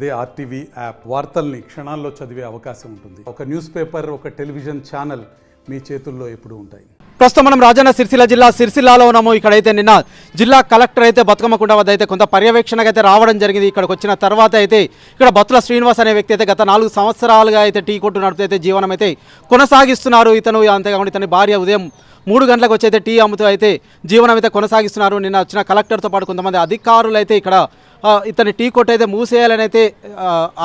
అదే RTV app వార్తల్ని క్షణాల్లో చదివే అవకాశం ఉంటుంది. ఒక న్యూస్ పేపర్, ఒక టెలివిజన్ ఛానల్ మీ చేతుల్లో ఎప్పుడూ ఉంటాయి. ప్రస్తుతం మనం రాజన్న సిరిసిల్ల జిల్లా సిరిసిల్లాలో ఉన్నాము. ఇక్కడైతే నిన్న జిల్లా కలెక్టర్ అయితే బతుకమ్మ కుంట వద్ద అయితే కొంత పర్యవేక్షణకు అయితే రావడం జరిగింది. ఇక్కడికి వచ్చిన తర్వాత అయితే ఇక్కడ బత్తుల శ్రీనివాస్ అనే వ్యక్తి అయితే గత 4 సంవత్సరాలుగా అయితే టీ కొట్టు నడుపుతూ అయితే జీవనం అయితే కొనసాగిస్తున్నారు. ఇతను అంతేకాకుండా ఇతని భార్య ఉదయం 3 గంటలకు వచ్చి అయితే టీ అమ్ముతూ అయితే జీవనం అయితే కొనసాగిస్తున్నారు. నిన్న వచ్చిన కలెక్టర్తో పాటు కొంతమంది అధికారులు అయితే ఇక్కడ ఇతని టీ కొట్టు అయితే మూసేయాలని అయితే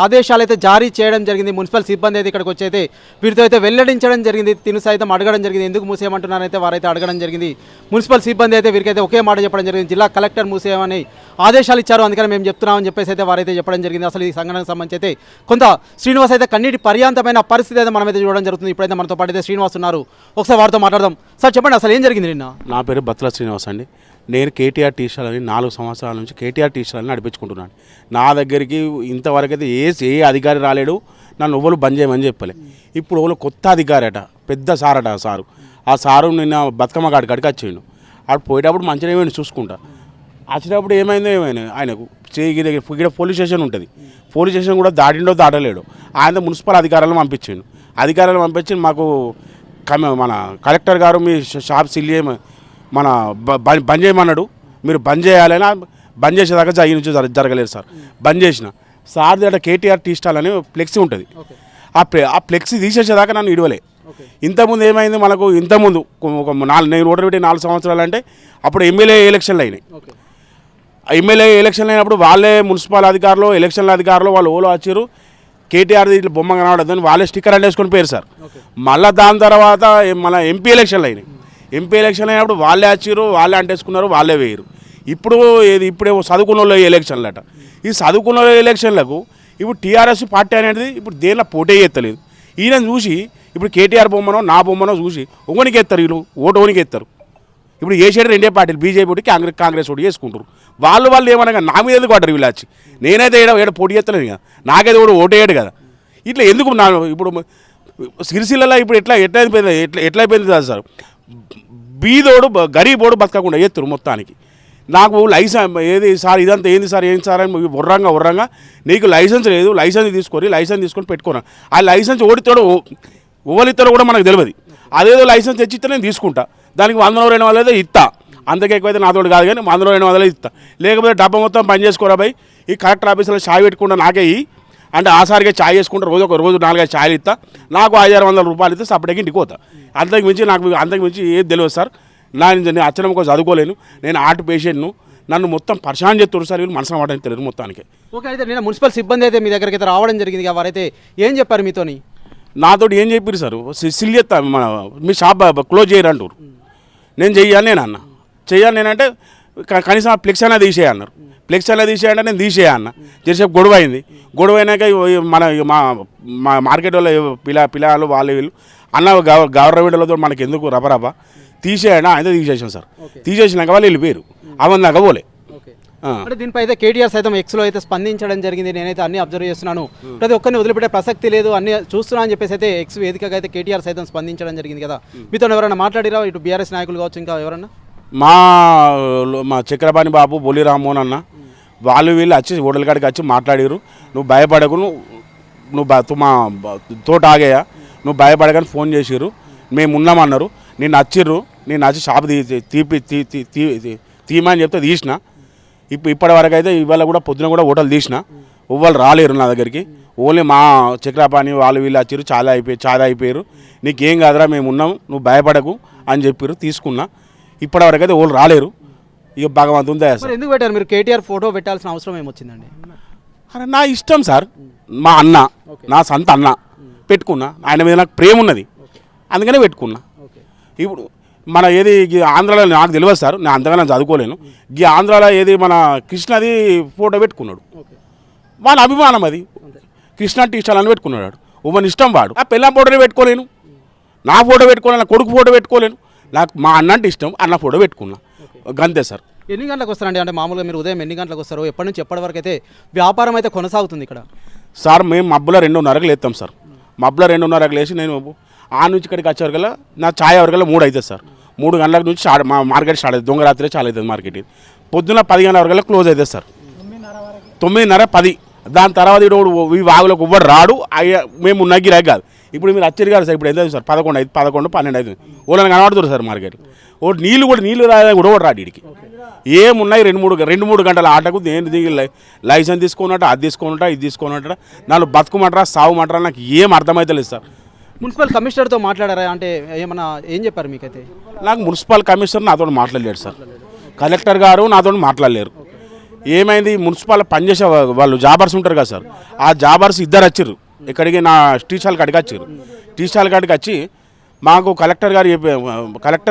ఆదేశాలు అయితే జారీ చేయడం జరిగింది. మున్సిపల్ సిబ్బంది అయితే ఇక్కడికి వచ్చి అయితే వీరితో అయితే వెల్లడించడం జరిగింది. తిను సైతం అడగడం జరిగింది, ఎందుకు మూసేయమంటున్నారైతే వారైతే అడగడం జరిగింది. మున్సిపల్ సిబ్బంది అయితే వీరికైతే ఒకే మాట చెప్పడం జరిగింది, జిల్లా కలెక్టర్ మూసేయమని ఆదేశాలు ఇచ్చారు, అందుకని మేము చెప్తున్నామని చెప్పేసి అయితే వారైతే చెప్పడం జరిగింది. అసలు ఈ సంఘటనకు సంబంధించి అయితే కొంత శ్రీనివాస్ అయితే కన్నీటి పర్యాంతమైన పరిస్థితి అయితే మనమైతే చూడడం జరుగుతుంది. ఇప్పుడైతే మనతో పాటు అయితే శ్రీనివాస్ ఉన్నారు, ఒకసారి వారితో మాట్లాడదాం. సార్ చెప్పండి, అసలు ఏం జరిగింది నిన్న? నా పేరు బత్తుల శ్రీనివాస్ అండి. నేను కేటీఆర్ టీ స్టాల్ అని 4 సంవత్సరాల నుంచి కేటీఆర్ టీ స్టాల్ని నడిపించుకుంటున్నాను. నా దగ్గరికి ఇంతవరకు అయితే ఏ అధికారి రాలేడు, నన్ను ఎవరు బంద్ చేయమని చెప్పలే. ఇప్పుడు ఎవరు కొత్త అధికారి అట, పెద్ద సార్ అట. ఆ సారు నిన్న బతుకమ్మ కాడికి వచ్చిండు. అక్కడ పోయేటప్పుడు మంచిగా ఏమైనా చూసుకుంటా, వచ్చినప్పుడు ఏమైందో ఆయనకు ఇక్కడ పోలీస్ స్టేషన్ ఉంటుంది, పోలీస్ స్టేషన్ కూడా దాటిండో దాటలేడు. ఆయన మున్సిపల్ అధికారులను పంపించి మాకు మన కలెక్టర్ గారు మీ షాప్ సిల్ మన బంద్ చేయమన్నాడు, మీరు బంద్ చేయాలైనా బంద్ చేసేదాకా నుంచి జరగలేదు సార్. బంద్ చేసిన సార్ దగ్గర కేటీఆర్ టీ స్టాల్ అని ఫ్లెక్సీ ఉంటుంది, ఆ ఫ్లెక్సీ తీసేసేదాకా నన్ను ఇడవలే. ఇంతకుముందు ఏమైంది, మనకు ఇంతకుముందు నేను ఓటర్ పెట్టి 4 సంవత్సరాలు అంటే అప్పుడు ఎమ్మెల్యే ఎలక్షన్లు అయినాయి. ఎమ్మెల్యే ఎలక్షన్లు అయినప్పుడు వాళ్ళే మున్సిపల్ అధికారులు, ఎలక్షన్ల అధికారులు వాళ్ళు ఓలో వచ్చారు, కేటీఆర్ ఇట్లా బొమ్మ కనబడద్దని వాళ్ళే స్టిక్కర్ అంటేసుకొని పోయారు సార్. మళ్ళీ దాని తర్వాత మన ఎంపీ ఎలక్షన్లు అయినాయి. ఎంపీ ఎలక్షన్ అయినప్పుడు వాళ్ళే వచ్చారు, వాళ్ళే అంటేసుకున్నారు, వాళ్ళే వేయరు. ఇప్పుడేమో చదువుకున్న వాళ్ళు ఎలక్షన్లు అట. ఈ చదువుకున్న ఎలక్షన్లకు ఇప్పుడు టీఆర్ఎస్ పార్టీ అనేది ఇప్పుడు దేనిలో పోటీ ఎత్తలేదు. ఈయన చూసి ఇప్పుడు కేటీఆర్ బొమ్మనో నా బొమ్మనో చూసి ఒకనికి ఎత్తారు, వీళ్ళు ఓటు ఒకనికి ఎత్తారు. ఇప్పుడు వేసేది 2 పార్టీలు, బీజేపీ ఒకటి కాంగ్రెస్ ఒకటి వేసుకుంటారు. వాళ్ళు ఏమనగా నా మీద ఎందుకు పడ్డారు వీళ్ళు వచ్చి. నేనైతే ఏడ పోటీ చేస్తలేదు కదా, నాకైతే కూడా ఓటేయడు కదా. ఇట్లా ఎందుకు ఇప్పుడు సిరిసిల్లలో ఇప్పుడు ఎట్లయిపోయింది సార్, బీదోడు గరీబోడు బతకకుండా ఎత్తురు మొత్తానికి. నాకు లైసెన్స్ ఏది సార్, ఇదంతా ఏంది సార్ అని ఉర్రంగా నీకు లైసెన్స్ లేదు, లైసెన్స్ తీసుకొని పెట్టుకున్నాను. ఆ లైసెన్స్ ఓడితాడు ఓవలిస్తాడో కూడా మనకు తెలియదు. అదేదో లైసెన్స్ తెచ్చిస్తే నేను తీసుకుంటా, దానికి 100-200 ఇస్తా, అంతకే ఎక్కువైతే నాతోటి కాదు కానీ 100-200 ఇస్తా. లేకపోతే డబ్బా మొత్తం పని చేసుకోరా పోయి ఈ కలెక్టర్ ఆఫీసులో ఛాయ్ పెట్టుకుంటా నాకే అంటే ఆసారిగా ఛాయ్ చేసుకుంటా, రోజు 4-5 ఛాయలు ఇస్తా, నాకు 500-600 రూపాయలు ఇస్తే సపరేట్గా ఇంటికి పోతా. అంతకు మించి ఏది తెలియదు సార్. నేను అచ్చనం కోసం చదువుకోలేను, నేను హార్ట్ పేషెంట్ను, నన్ను మొత్తం పరిశాన్ చేస్తారు సార్ వీళ్ళు, మనసులో మాట తెలియదు మొత్తానికి. ఓకే, అయితే నేను మున్సిపల్ సిబ్బంది అయితే మీ దగ్గరికి అయితే రావడం జరిగింది, వారైతే ఏం చెప్పారు మీతోని? నాతో ఏం చెప్పారు సార్, సిల్ చేస్తా మీ షాప్ క్లోజ్ చేయరంటారు. నేను చెయ్యాలి నేనంటే కనీసం ఆ ఫ్లెక్స్ అనేది తీసేయన్నారు. ఫ్లెక్స్ అనేది తీసేయంటే నేను తీసేయన్న. జరసేపు గొడవ అయినాక మా మార్కెట్ వాళ్ళ పిల్లలు వీళ్ళు అన్న గవర్నమెంట్లతో మనకి ఎందుకు రపరప తీసేయండి, అయితే తీసేసాం సార్. తీసేసినాక వాళ్ళు వెళ్ళిపోయారు, అవందాక పోలే. అంటే దీనిపై అయితే కేటీఆర్ సైతం ఎక్స్లో అయితే స్పందించడం జరిగింది. నేనైతే అన్ని అబ్జర్వ్ చేస్తున్నాను, ప్రతి ఒక్కరిని వదిలిపెట్టే ప్రసక్తి లేదు, అన్ని చూస్తున్నా అని చెప్పేసి అయితే ఎక్స్ వేదికగా అయితే కేటీఆర్ సైతం స్పందించడం జరిగింది కదా. మీతో ఎవరైనా మాట్లాడిరా, ఇటు బీఆర్ఎస్ నాయకులు కావచ్చు, ఇంకా ఎవరన్నా? మా చక్రపాణి బాబు, బొలి రామ్మోహన్ అన్న వాళ్ళు వీళ్ళు వచ్చి హోటల్ కాడికి వచ్చి మాట్లాడారు. నువ్వు భయపడకు, నువ్వు మా తోట ఆగేయా, నువ్వు భయపడకని ఫోన్ చేసిర్రు, మేము ఉన్నామన్నారు. నేను వచ్చి షాప్ తీయమని చెప్తే తీసిన. ఇప్పటి వరకు అయితే ఇవాళ కూడా పొద్దున కూడా హోటల్ తీసిన, ఎవ్వరు రాలేరు నా దగ్గరికి. ఓన్లీ మా చక్రపాణి వాళ్ళు వీళ్ళు వచ్చారు, చాలా అయిపోయారు. నీకేం కాదురా, మేము ఉన్నాం, నువ్వు భయపడకు అని చెప్పారు. తీసుకున్నా. ఇప్పటి వరకు అయితే వాళ్ళు రాలేరు. ఇక భగవంతుని దయ సార్. ఎందుకు పెట్టారు మీరు కేటీఆర్ ఫోటో పెట్టాల్సిన అవసరం ఏమొచ్చిందండి? అరే నా ఇష్టం సార్, మా అన్న, నా సొంత అన్న, పెట్టుకున్నా. ఆయన మీద నాకు ప్రేమ ఉన్నది, అందుకనే పెట్టుకున్నా. ఇప్పుడు మన ఏది ఆంధ్రాలో నాకు తెలియదు సార్, నేను అంతగా నేను చదువుకోలేను. ఈ ఆంధ్రాలో ఏది మన కృష్ణది ఫోటో పెట్టుకున్నాడు, వాళ్ళ అభిమానం అది. కృష్ణ టీ స్టాల్ అని పెట్టుకున్నాడు, మన ఇష్టం వాడు. ఆ పిల్ల ఫోటోనే పెట్టుకోలేను, నా ఫోటో పెట్టుకోలేను, నా కొడుకు ఫోటో పెట్టుకోలేను. నాకు మా అన్న అంటే ఇష్టం, అన్న ఫోటో పెట్టుకున్నా, గంతే సార్. ఎన్ని గంటలకు వస్తారండి? అంటే మామూలుగా మీరు ఉదయం ఎన్ని గంటలకు వస్తారు, ఎప్పటి నుంచి ఎప్పటి వరకు అయితే వ్యాపారం అయితే కొనసాగుతుంది ఇక్కడ? సార్ మేము మబ్బులో 2:30కి లేస్తాం సార్. మబ్బులో 2:30కి లేచి నేను ఆ నుంచి ఇక్కడికి వచ్చేవరకల్లా నా ఛాయ్ వరకల్లా 3 అవుతుంది సార్. 3 గంటల నుంచి మా మార్కెట్ స్టార్ట్ అవుతుంది. దొంగ రాత్రి చాలా అవుతుంది మార్కెట్. పొద్దున్న 10 గంటల వరకల్లా క్లోజ్ అవుతుంది సార్. 9:30, 10 దాని తర్వాత ఈ వాగులకు ఎవ్వడు రాడు మేము ఉన్న గిరాకి కాదు. ఇప్పుడు మీరు వచ్చారు కదా సార్, ఇప్పుడు ఎంత సార్ 11 అయితే 11, 12 అవుతుంది. ఓళ్ళని కనబడుతుంది సార్ మార్కెట్. నీళ్ళు రాదని కూడా రాడు వీడికి. ఏమున్నాయి 2-3 గంటల ఆటకు నేను దిగి లైసెన్స్ తీసుకున్నట్టు, అది తీసుకున్నట్ట, ఇది తీసుకున్నట్ట, నన్ను బతుకుమంటారా సాగుమంటారా నాకు ఏం అర్థమవుతలేదు సార్. మున్సిపల్ కమిషనర్తో మాట్లాడారా అంటే ఏమన్నా ఏం చెప్పారు మీకైతే? నాకు మున్సిపల్ కమిషనర్ నాతో మాట్లాడలేడు సార్, కలెక్టర్ గారు నాతో మాట్లాడలేరు. ఏమైంది, మున్సిపల్ పనిచేసే వాళ్ళు జాబర్స్ ఉంటారు కదా సార్, ఆ జాబర్స్ ఇద్దరు వచ్చారు ఇక్కడికి, నా టీ స్టాల్ కాడికి వచ్చారు. టీ స్టాల్ కాడికి వచ్చి మాకు కలెక్టర్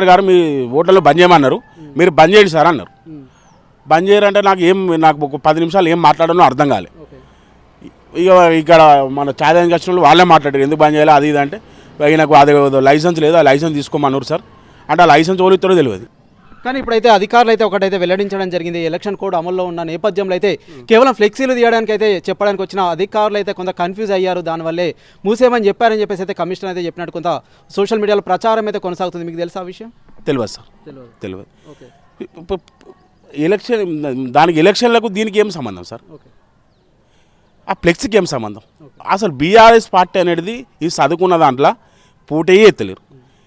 గారు మీ హోటల్లో బంద్ చేయమన్నారు, మీరు బంద్ చేయండి సార్ అన్నారు. బంద్ చేయరంటే నాకు ఒక 10 నిమిషాలు ఏం మాట్లాడాలో అర్థం కాలే. ఇక ఇక్కడ మన ఛాయదానికి వచ్చిన వాళ్ళు వాళ్ళే మాట్లాడారు, ఎందుకు బంద్ చేయాలి అది ఇది అంటే, నాకు అది లైసెన్స్ లేదు, ఆ లైసెన్స్ తీసుకోమన్నారు సార్ అంటే, ఆ లైసెన్స్ ఎవరు ఇస్తారో తెలియదు. కానీ ఇప్పుడైతే అధికారులు అయితే ఒకటైతే వెల్లడించడం జరిగింది. ఎలక్షన్ కోడ్ అమల్లో ఉన్న నేపథ్యంలో అయితే కేవలం ఫ్లెక్సీలు తీయడానికి అయితే చెప్పడానికి వచ్చిన అధికారులు అయితే కొంత కన్ఫ్యూజ్ అయ్యారు. దానివల్లే మూసేయమని చెప్పారని చెప్పేసి అయితే కమిషనర్ అయితే చెప్పినట్టు కొంత సోషల్ మీడియాలో ప్రచారం అయితే కొనసాగుతుంది. మీకు తెలుసా ఆ విషయం? తెలియదు సార్, తెలియదు. దానికి ఎలక్షన్లకు దీనికి ఏం సంబంధం సార్? ఆ ఫ్లెక్సీకి ఏం సంబంధం? అసలు బీఆర్ఎస్ పార్టీ అనేది ఈ చదువుకున్న దాంట్లో పోటీ ఎత్తలేరు.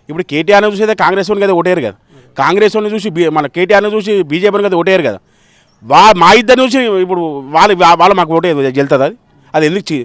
ఇప్పుడు కేటీఆర్ని చూసి అయితే కాంగ్రెస్ వాడికి అయితే ఓటేరు కదా, కాంగ్రెస్ వాడిని చూసి మన కేటీఆర్ని చూసి బీజేపీని కదా ఓటేరు కదా. మా ఇద్దరిని చూసి ఇప్పుడు వాళ్ళు మాకు ఓటే వెళ్తుంది. అది ఎందుకు?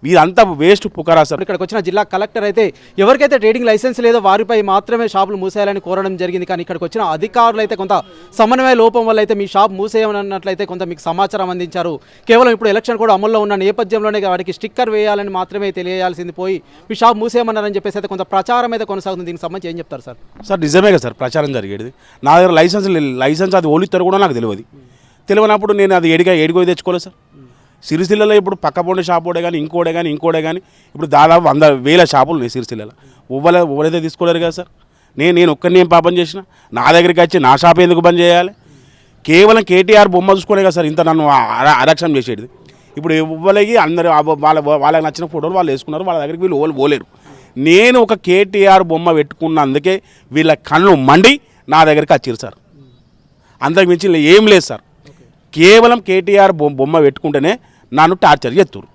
ఇదంతా వేస్ట్ పుకారా సార్. ఇక్కడికి వచ్చిన జిల్లా కలెక్టర్ అయితే ఎవరికైతే ట్రేడింగ్ లైసెన్స్ లేదో వారిపై మాత్రమే షాపులు మూసేయాలని కోరడం జరిగింది. కానీ ఇక్కడికి వచ్చిన అధికారులు అయితే కొంత సమన్వయ లోపం వల్ల అయితే మీ షాప్ మూసేయమన్నట్లయితే కొంత మీకు సమాచారం అందించారు. కేవలం ఇప్పుడు ఎలక్షన్ కూడా అమల్లో ఉన్న నేపథ్యంలోనే వాటికి స్టిక్కర్ వేయాలని మాత్రమే తెలియాల్సింది పోయి మీ షాప్ మూసేయమన్నారని చెప్పేసి అయితే కొంత ప్రచారం అయితే కొనసాగుతుంది. దీనికి సంబంధించి ఏం చెప్తారు సార్? సార్ నిజమే కదా సార్ ప్రచారం జరిగేది. నా దగ్గర లైసెన్స్ అది ఓలిస్తారు కూడా నాకు తెలియనప్పుడు నేను అది ఏడిగో తెచ్చుకోలేదు సార్. సిరిసిల్లలో ఇప్పుడు పక్కపొండి షాపోడే కానీ ఇంకోడే కానీ ఇప్పుడు దాదాపు 100,000 షాపులు ఉన్నాయి సిరిసిల్లలో. ఎవరైతే తీసుకోలేరు కదా సార్. నేను ఒక్కరిని ఏం పాపం చేసిన, నా దగ్గరికి వచ్చి నా షాప్ ఎందుకు బంద్ చేయాలి? కేవలం కేటీఆర్ బొమ్మ చూసుకునే కదా సార్ ఇంత నన్ను అరక్షణ చేసేది. ఇప్పుడు ఇవ్వలేగి అందరూ వాళ్ళకి నచ్చిన ఫోటోలు వాళ్ళు వేసుకున్నారు, వాళ్ళ దగ్గరికి వీళ్ళు పోలేరు. నేను ఒక కేటీఆర్ బొమ్మ పెట్టుకున్నందుకే వీళ్ళ కళ్ళు మండి నా దగ్గరికి వచ్చారు సార్. అంతకు మించి ఏం లేదు సార్. కేవలం కేటీఆర్ బొమ్మ పెట్టుకుంటేనే నన్ను టార్చర్ చేస్తున్నారు.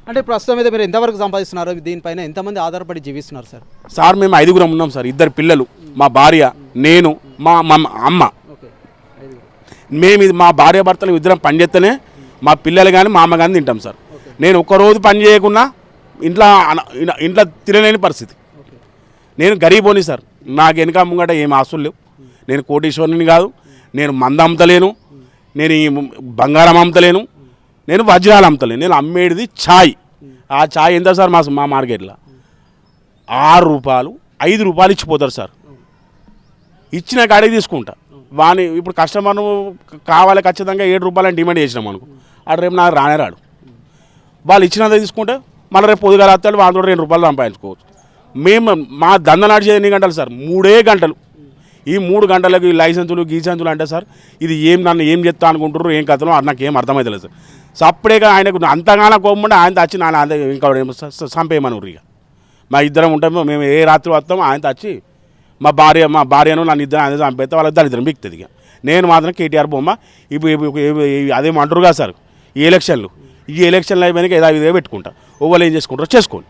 అంటే ప్రస్తుతం అయితే మీరు ఎంతవరకు సంపాదిస్తున్నారు? దీనిపైన ఎంతమంది ఆధారపడి జీవిస్తున్నారు సార్? సార్ మేము 5 ఉన్నాం సార్. 2 పిల్లలు, మా భార్య, నేను, మా అమ్మ. మా భార్య భర్తలు ఇద్దరం పని చేస్తేనే మా పిల్లలు కానీ మా అమ్మ కానీ తింటాం సార్. నేను ఒక్కరోజు పని చేయకుండా ఇంట్లో తినలేని పరిస్థితి. నేను గరీబోని సార్. నాకు వెనక ముంగట ఏం ఆస్తులు లేవు. నేను కోటీశ్వరుని కాదు, నేను మంద అమ్మతలేను, నేను ఈ బంగారం అమ్మతలేను, నేను వజ్రాలు అమ్మతలేను. నేను అమ్మేది ఛాయ్. ఆ ఛాయ్ ఎంత సార్ మా మార్కెట్లో? 6 రూపాయలు 5 రూపాయలు ఇచ్చిపోతారు సార్. ఇచ్చిన కాడికి తీసుకుంటా. వాని ఇప్పుడు కస్టమర్ను కావాలి ఖచ్చితంగా 7 రూపాయలని డిమాండ్ చేసినాం అనుకో, అటు రేపు నాకు రాడు. వాళ్ళు ఇచ్చినంత తీసుకుంటే మళ్ళీ రేపు పొద్దుగా రాస్తాడు, వాళ్ళతో 2 రూపాయలు సంపాదించుకోవచ్చు. మా దంద నడిచేది ఎన్ని గంటలు సార్? 3 గంటలు. ఈ 3 గంటలకు ఈ లైసెన్సులు గీసెన్సులు అంటే సార్ ఇది నన్ను ఏం చెప్తా అనుకుంటారు, ఏం కథలో నాకు ఏం అర్థమవుతలేదు సార్. సప్పుడేగా ఆయనకు అంతగానో కోపం ఆయన వచ్చి నాన్న ఇంకా చంపేయమని ఇక మా ఇద్దరం ఉంటాము. మేము ఏ రాత్రి వస్తామో ఆయన వచ్చి మా భార్యను నన్ను ఇద్దరు ఆయన చంపేస్తే వాళ్ళ దరిద్రం బిక్తుంది. ఇక నేను మాత్రం కేటీఆర్ బొమ్మ ఇప్పుడు అదేమంటారు కదా సార్, ఈ ఎలక్షన్లు అయిపోయినాక ఏదో పెట్టుకుంటా. ఓవర్ ఏం చేసుకుంటారో చేసుకోండి.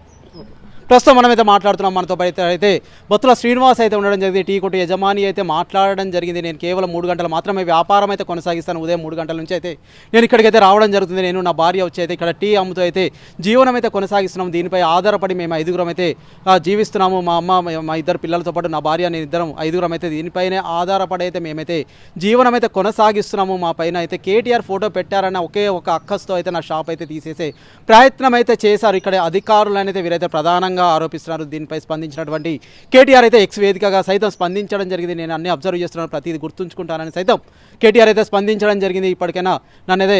ప్రస్తుతం మనమైతే మాట్లాడుతున్నాం. మనతో అయితే బొత్తుల శ్రీనివాస్ అయితే ఉండడం జరిగింది. టీ కొట్టు యజమాని అయితే మాట్లాడడం జరిగింది. నేను కేవలం 3 గంటలు మాత్రమే వ్యాపారం అయితే కొనసాగిస్తాను. ఉదయం 3 గంటల నుంచి అయితే నేను ఇక్కడికైతే రావడం జరుగుతుంది. నేను నా భార్య వచ్చి అయితే ఇక్కడ టీ అమ్ముతూ అయితే జీవనం అయితే కొనసాగిస్తున్నాం. దీనిపై ఆధారపడి మేము 5 అయితే జీవిస్తున్నాము. మా అమ్మ, మా 2 పిల్లలతో పాటు నా భార్య, నేను 5 అయితే దీనిపైనే ఆధారపడి అయితే మేమైతే జీవనం అయితే కొనసాగిస్తున్నాము. మా పైన అయితే కేటీఆర్ ఫోటో పెట్టారన్న ఒకే ఒక అక్కస్తో అయితే నా షాప్ అయితే తీసేసే ప్రయత్నం అయితే చేశారు. ఇక్కడ అధికారులు అయితే వీరైతే ప్రధానంగా ఆరోపిస్తున్నారు. దీనిపై స్పందించినటువంటి కేటీఆర్ అయితే ఎక్స్ వేదికగా సైతం స్పందించడం జరిగింది. నేను అన్ని అబ్జర్వ్ చేస్తున్నాను, ప్రతిదీ గుర్తుంచుకుంటానని సైతం కేటీఆర్ అయితే స్పందించడం జరిగింది. ఇప్పటికైనా నన్ను అయితే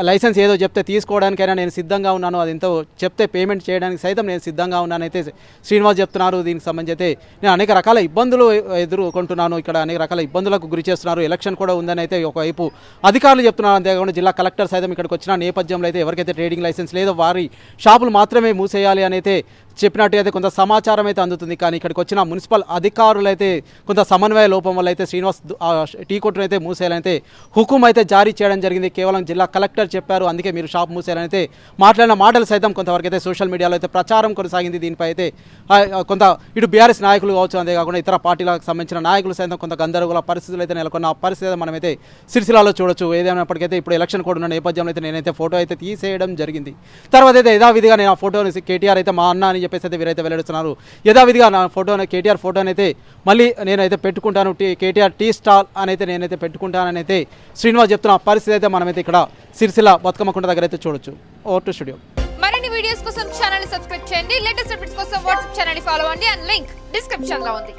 లైసెన్స్ ఏదో చెప్తే తీసుకోవడానికైనా నేను సిద్ధంగా ఉన్నాను, అది ఎంతో చెప్తే పేమెంట్ చేయడానికి సైతం నేను సిద్ధంగా ఉన్నాను అయితే శ్రీనివాస్ చెప్తున్నారు. దీనికి సంబంధించి అయితే నేను అనేక రకాల ఇబ్బందులు ఎదుర్కొంటున్నాను, ఇక్కడ అనేక రకాల ఇబ్బందులకు గురి చేస్తున్నారు, ఎలక్షన్ కూడా ఉందని అయితే ఒకవైపు అధికారులు చెప్తున్నారు. అంతేకాకుండా జిల్లా కలెక్టర్ సైతం ఇక్కడికి వచ్చిన నేపథ్యంలో అయితే ఎవరికైతే ట్రేడింగ్ లైసెన్స్ లేదో వారి షాపులు మాత్రమే మూసేయాలి అని అయితే చెప్పినట్టు అయితే కొంత సమాచారం అయితే అందుతుంది. కానీ ఇక్కడికి వచ్చిన మున్సిపల్ అధికారులు అయితే కొంత సమన్వయ లోపం వల్ల అయితే శ్రీనివాస్ టీ కొట్టును అయితే మూసేయాలని అయితే హుకుం అయితే జారీ చేయడం జరిగింది. కేవలం జిల్లా కలెక్టర్ చెప్పారు, అందుకే మీరు షాప్ మూసారని అయితే మాట్లాడిన మాటలు సైతం కొంతవరకు అయితే సోషల్ మీడియాలో అయితే ప్రచారం కొనసాగింది. దీనిపై అయితే కొంత ఇటు బీఆర్ఎస్ నాయకులు కావచ్చు, అంతేకాకుండా ఇతర పార్టీలకు సంబంధించిన నాయకులు సైతం కొంత గందరగోళ పరిస్థితులు అయితే నెలకొన్న పరిస్థితి మనమైతే సిరిసిల్లాలో చూడొచ్చు. ఏదైనప్పటికైతే ఇప్పుడు ఎలక్షన్ కోడ్ ఉన్న నేపథ్యంలో అయితే నేనైతే ఫోటో అయితే తీసేయడం జరిగింది. తర్వాత అయితే యథావిధిగా నేను ఆ ఫోటోని కేటీఆర్ అయితే మా అన్న అని చెప్పేసి అయితే వీరైతే వెల్లడిస్తున్నారు. యథావిధిగా నా ఫోటోని కేటీఆర్ ఫోటోని అయితే మళ్ళీ నేనైతే పెట్టుకుంటాను, కేటీఆర్ టీ స్టాల్ అని అయితే నేనైతే పెట్టుకుంటానని అయితే శ్రీనివాస్ చెప్తున్న పరిస్థితి అయితే మనమైతే ఇక్కడ సిరిసిల్ల బతుకమ్మ కుంట దగ్గర అయితే చూడొచ్చు. Over to studio. మరిన్ని వీడియోస్ కోసం ఛానల్ ని సబ్స్క్రైబ్ చేయండి. లేటెస్ట్ అప్డేట్స్ కోసం వాట్సాప్ ఛానల్ ని ఫాలో అవ్వండి. అండ్ లింక్ డిస్క్రిప్షన్ లో ఉంది.